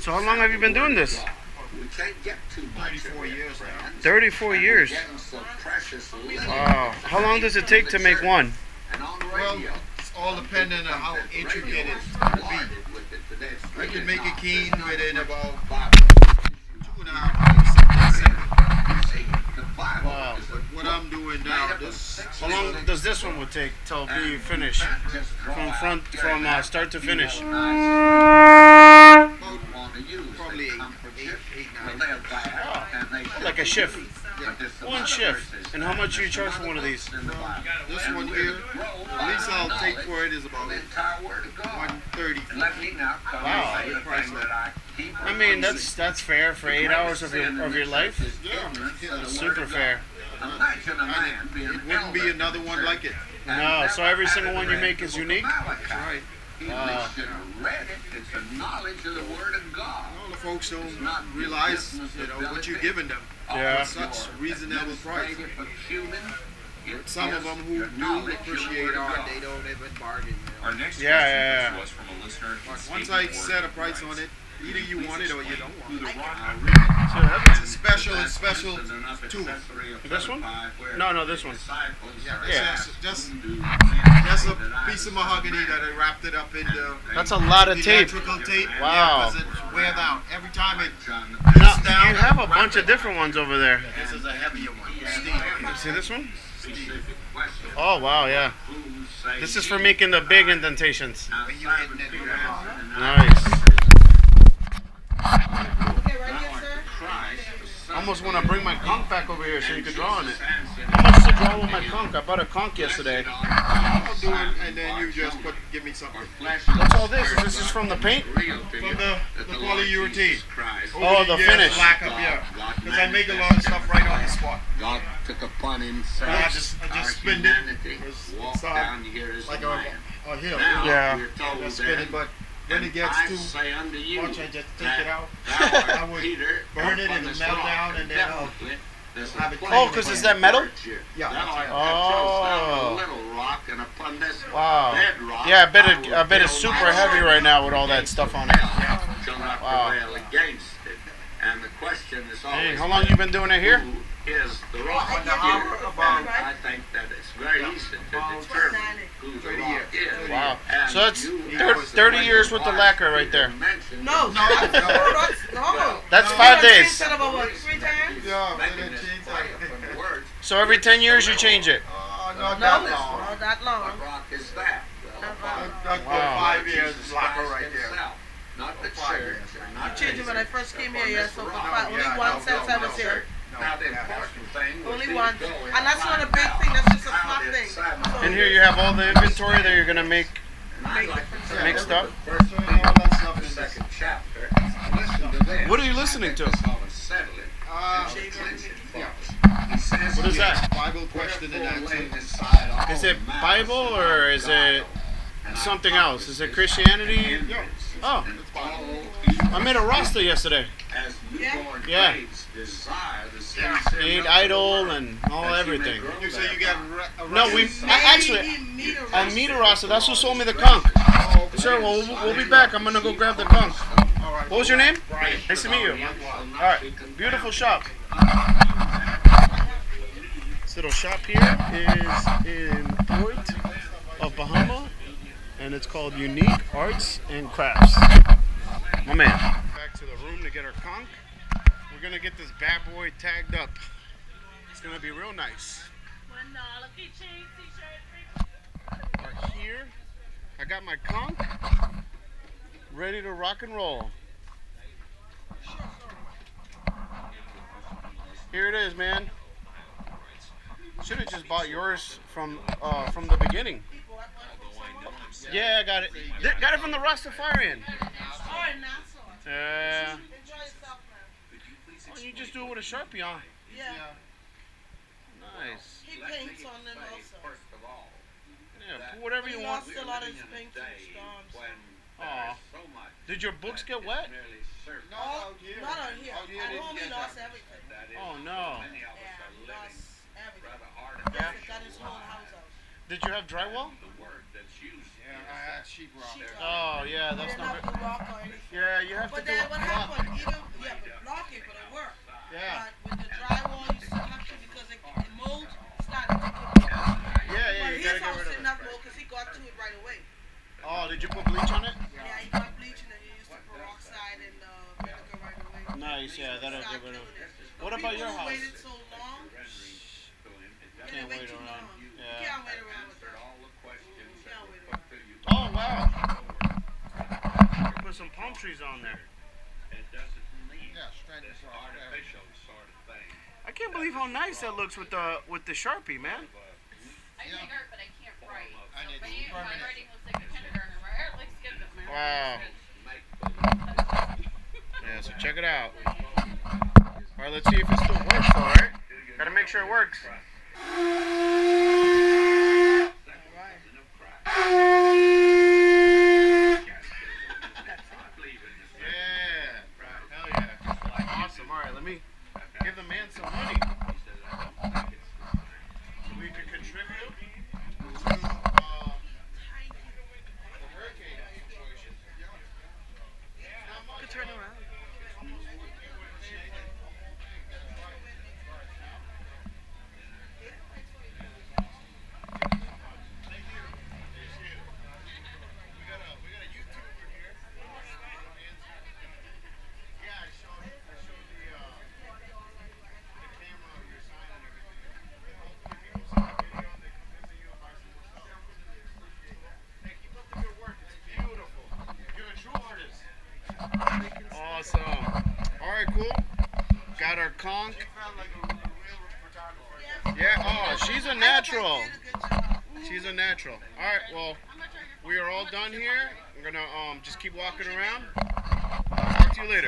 So how long have you been doing this? We can't get too much. 34 years now. 34 years. Wow. How long does it take to make one? Well, it's all depending on how intricate it will be. I can make a keen within about 2.5 hours. Wow. But what I'm doing now, this How long does this one would take till be finished? From start to finish? probably 8, 9. Oh, like a shift. One shift. And how much do you charge for one of these? This one here, the least I'll take for it is about 130. Wow. I mean, that's fair for 8 hours of your life. Yeah, That's super fair. and it wouldn't be another one like it. No, so every single one you make is unique. That's right. Wow. It's the knowledge of the Word of God. All the folks don't realize, what you're giving them. Yeah. At such reasonable price. Some of them who do appreciate art, they don't even bargain. Our next Yeah. question was from a listener. Once I set a price on it, either you want it or you don't want it. So It's a special tool. this one? No, this one. Yeah, it's just a piece of mahogany that I wrapped it up in the That's a lot of tape. electrical tape. Wow. Yeah, 'cause it wears out. Every time it Now, sits down. you have a bunch of different ones over there. This is a heavier one. Steel. See this one? Oh, wow, yeah. This is for making the big indentations. When you hitting it around. Nice. Okay, right here, sir. I almost want to bring my conch back over here so you could draw on it. How much to draw with my conch? I bought a conch yesterday. I'll do it, and then you just give me something. What's all this? Is this just from the paint? From the polyurethane. Oh, the finish. Black up, yeah. Because I make a lot of stuff right on the spot. God took upon I himself just our spin it. humanity. Walk It's down here as like a man. a hill. Now Yeah. we're told I spin it, then, but when it gets I too say unto you, much, I just take that it out. thou art I would Peter, burn it, upon it'll this melt rock, down, and then I'll definitely there's have a it place clean. Oh, 'cause is that metal? Yeah. Thou art Oh. a little rock, and upon this Wow. dead rock, Yeah, I bet will it's build super my heavy right now with all that church. stuff on it. Hell shall not Wow. prevail against it. And the question is Hey, always, how long you been doing it here? who is the rock? I Here, about- I think that it's very easy to determine who the 30 rock years. is. Wow. And So that's you 30 years with the lacquer right there. mentioned No, that no, that's no. That's No. 5 I days. said about what, 3 times? Yeah, but making it this changed right like. from the words. So every 10 years you change it. Not No, that long. not that long. What rock is that? Well, That's Wow. 5 years Jesus locker Christ right there. himself, not the 5 church, years. or not I changed it when I first came here, yeah, so for only yeah, one no, since no, I was no. here. Now the important thing was Only these one. going And that's not a big out. thing, that's just a How fluff did thing. Simon- So And here you have all the inventory that you're going to make. And I'd like to say Mixed up? the first All thing, that stuff the in this. second chapter. Listen to this. What are you listening to? I think this ought to settle it. Uh, And clinch it for yeah. us. He says What is here, that? Bible question and "Wherefore lay answer. aside all Is it malice Bible or is it and something hypocrisy else? Is it Christianity? and Yeah. Oh, and all evil I made a Rasta yesterday. as newborn Yeah. babes desire the Yeah. sincere Ate milk of the idol word, and all that you may everything. grow You say you thereby. got No, we actually I I meet a Rasta. That's who sold me the conch. Oh, Sure, well, we'll be back. I'm gonna go grab the conch. all right. What was your name? Brian. Nice to meet you. All right, beautiful shop. This little shop here is in Port of Bahama, and it's called Unique Arts and Crafts. My man. Back to the room to get our conch. We're gonna get this bad boy tagged up. It's gonna be real nice. Are here. I got my conch ready to rock and roll. Here it is, man. Should have just bought yours from the beginning. Yeah, I got it. Got it from the Rastafarian. Yeah. You just do it with a Sharpie on. Yeah, Nice. he paints on them also. Yeah, put whatever you He want. lost a lot of his paints and storms. Aw. Did your books get wet? No, out here. Not out here. Out here At didn't home he get lost that. everything. Oh no. Yeah, he lost everything. Yeah. He got his whole house out. Did you have drywall? Yeah, I That's sheetrock. Oh yeah, that's They're not not good. the rock or anything. Yeah, you have to But do then it what block. happened? Even but blocking, but it worked. Yeah. But with the drywall, you still have to because it mold started to come in. Yeah, yeah, But you his gotta get house rid of did it. not mold because he got to it right away. Oh, did you put bleach on it? Yeah, he got bleach and then he used the peroxide and vinegar right away. Nice, yeah, that'll Start get rid of killing it. it. What But about people your who house? waited so long, Can't wait too around. long. You Yeah. can't wait around with that. You can't wait around. Oh wow. Put some palm trees on there. Yeah, stranded across there. I can't believe how nice that looks with the Sharpie, man. I take art, but I can't write. And it's My permanent. writing looks like a kindergartner. My art looks good, but my Wow. writing looks good. Yeah, so check it out. All right, let's see if it still works. All right. Gotta make sure it works. Yeah. Hell yeah. Awesome. All right, let me give the man some money. So we can contribute to the hurricane situation. You could turn around. We got a YouTuber here. Yeah, I showed the camera of your sign and everything. Hopefully people see the video and they come visit you and buy some more stuff. Hey, keep up the good work. It's beautiful. You're a true artist. Awesome. All right, cool. Got our conch. Yeah. Oh, she's a natural. She's a natural. All right. Well, we are all done here. I'm gonna just keep walking around. Talk to you later.